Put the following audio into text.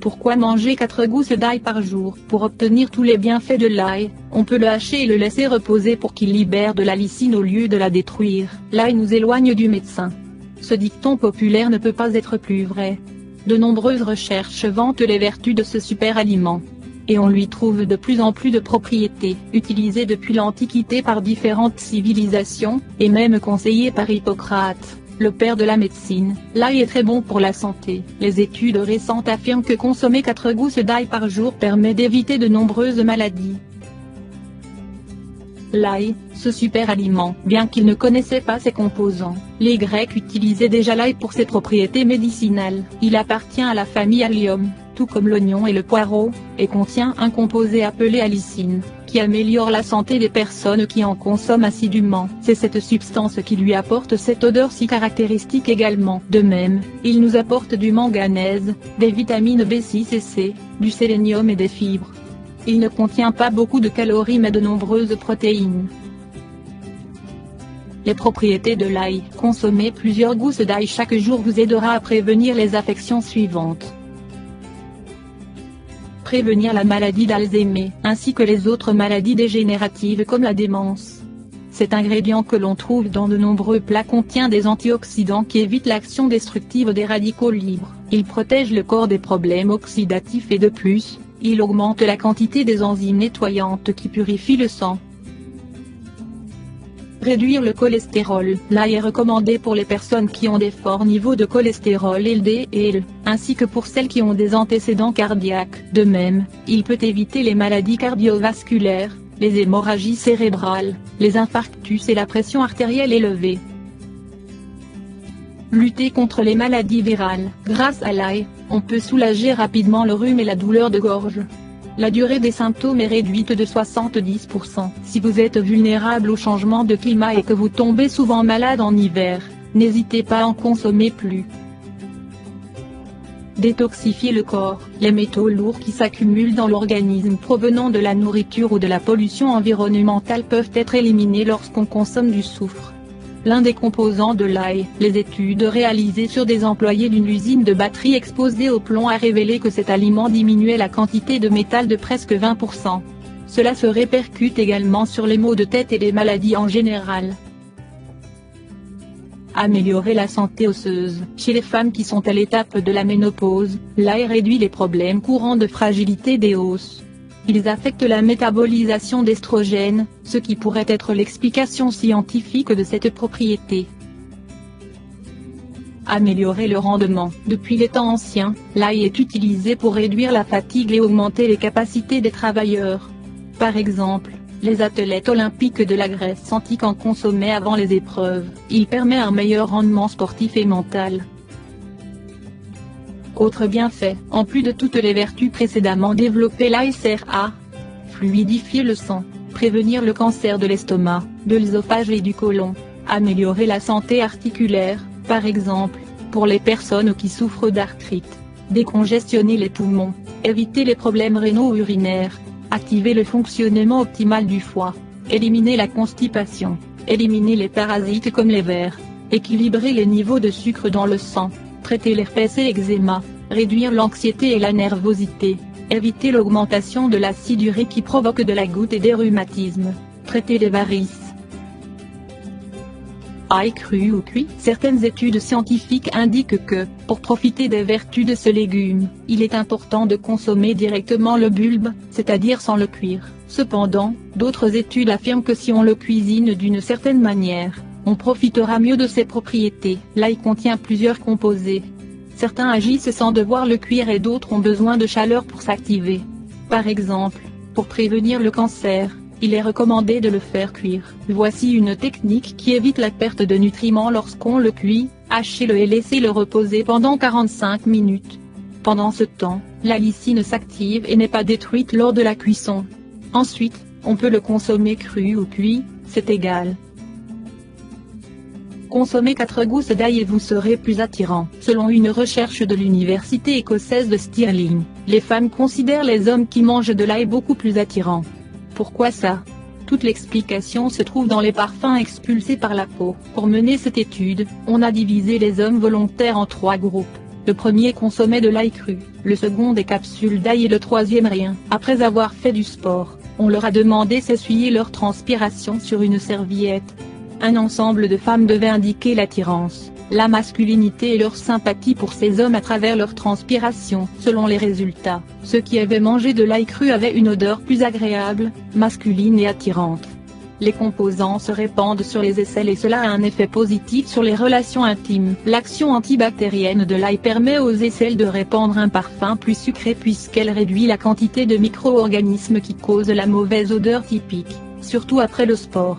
Pourquoi manger 4 gousses d'ail par jour? Pour obtenir tous les bienfaits de l'ail, on peut le hacher et le laisser reposer pour qu'il libère de la lysine au lieu de la détruire. L'ail nous éloigne du médecin. Ce dicton populaire ne peut pas être plus vrai. De nombreuses recherches vantent les vertus de ce super aliment. Et on lui trouve de plus en plus de propriétés. Utilisé depuis l'Antiquité par différentes civilisations, et même conseillé par Hippocrate, le père de la médecine, l'ail est très bon pour la santé. Les études récentes affirment que consommer 4 gousses d'ail par jour permet d'éviter de nombreuses maladies. L'ail, ce super aliment, bien qu'ils ne connaissaient pas ses composants, les Grecs utilisaient déjà l'ail pour ses propriétés médicinales. Il appartient à la famille Allium, tout comme l'oignon et le poireau, et contient un composé appelé allicine, qui améliore la santé des personnes qui en consomment assidûment. C'est cette substance qui lui apporte cette odeur si caractéristique également. De même, il nous apporte du manganèse, des vitamines B6 et C, du sélénium et des fibres. Il ne contient pas beaucoup de calories mais de nombreuses protéines. Les propriétés de l'ail. Consommer plusieurs gousses d'ail chaque jour vous aidera à prévenir les affections suivantes. Prévenir la maladie d'Alzheimer, ainsi que les autres maladies dégénératives comme la démence. Cet ingrédient que l'on trouve dans de nombreux plats contient des antioxydants qui évitent l'action destructive des radicaux libres. Il protège le corps des problèmes oxydatifs et de plus, il augmente la quantité des enzymes nettoyantes qui purifient le sang. Réduire le cholestérol. L'ail est recommandé pour les personnes qui ont des forts niveaux de cholestérol LDL, ainsi que pour celles qui ont des antécédents cardiaques. De même, il peut éviter les maladies cardiovasculaires, les hémorragies cérébrales, les infarctus et la pression artérielle élevée. Lutter contre les maladies virales. Grâce à l'ail, on peut soulager rapidement le rhume et la douleur de gorge. La durée des symptômes est réduite de 70%. Si vous êtes vulnérable au changement de climat et que vous tombez souvent malade en hiver, n'hésitez pas à en consommer plus. Détoxifier le corps. Les métaux lourds qui s'accumulent dans l'organisme provenant de la nourriture ou de la pollution environnementale peuvent être éliminés lorsqu'on consomme du soufre. L'un des composants de l'ail. Les études réalisées sur des employés d'une usine de batterie exposés au plomb a révélé que cet aliment diminuait la quantité de métal de presque 20%. Cela se répercute également sur les maux de tête et les maladies en général. Améliorer la santé osseuse. Chez les femmes qui sont à l'étape de la ménopause, l'ail réduit les problèmes courants de fragilité des os. Ils affectent la métabolisation d'estrogènes, ce qui pourrait être l'explication scientifique de cette propriété. Améliorer le rendement. Depuis les temps anciens, l'ail est utilisé pour réduire la fatigue et augmenter les capacités des travailleurs. Par exemple, les athlètes olympiques de la Grèce antique en consommaient avant les épreuves. Il permet un meilleur rendement sportif et mental. Autre bienfait, en plus de toutes les vertus précédemment développées, l'ail sert à fluidifier le sang, prévenir le cancer de l'estomac, de l'œsophage et du côlon, améliorer la santé articulaire, par exemple, pour les personnes qui souffrent d'arthrite, décongestionner les poumons, éviter les problèmes rénaux ou urinaires, activer le fonctionnement optimal du foie, éliminer la constipation, éliminer les parasites comme les vers, équilibrer les niveaux de sucre dans le sang, traiter l'herpès et l'eczéma, réduire l'anxiété et la nervosité, éviter l'augmentation de l'acide urique qui provoque de la goutte et des rhumatismes, traiter les varices. Ail cru ou cuit. Certaines études scientifiques indiquent que, pour profiter des vertus de ce légume, il est important de consommer directement le bulbe, c'est-à-dire sans le cuire. Cependant, d'autres études affirment que si on le cuisine d'une certaine manière, on profitera mieux de ses propriétés. L'ail contient plusieurs composés. Certains agissent sans devoir le cuire et d'autres ont besoin de chaleur pour s'activer. Par exemple, pour prévenir le cancer, il est recommandé de le faire cuire. Voici une technique qui évite la perte de nutriments lorsqu'on le cuit. Hachez-le et laissez-le reposer pendant 45 minutes. Pendant ce temps, la lysine s'active et n'est pas détruite lors de la cuisson. Ensuite, on peut le consommer cru ou cuit, c'est égal. Consommez 4 gousses d'ail et vous serez plus attirant. Selon une recherche de l'université écossaise de Stirling, les femmes considèrent les hommes qui mangent de l'ail beaucoup plus attirants. Pourquoi ça? Toute l'explication se trouve dans les parfums expulsés par la peau. Pour mener cette étude, on a divisé les hommes volontaires en 3 groupes. Le premier consommait de l'ail cru, le second des capsules d'ail et le troisième rien. Après avoir fait du sport, on leur a demandé s'essuyer leur transpiration sur une serviette. Un ensemble de femmes devait indiquer l'attirance, la masculinité et leur sympathie pour ces hommes à travers leur transpiration. Selon les résultats, ceux qui avaient mangé de l'ail cru avaient une odeur plus agréable, masculine et attirante. Les composants se répandent sur les aisselles et cela a un effet positif sur les relations intimes. L'action antibactérienne de l'ail permet aux aisselles de répandre un parfum plus sucré puisqu'elle réduit la quantité de micro-organismes qui causent la mauvaise odeur typique, surtout après le sport.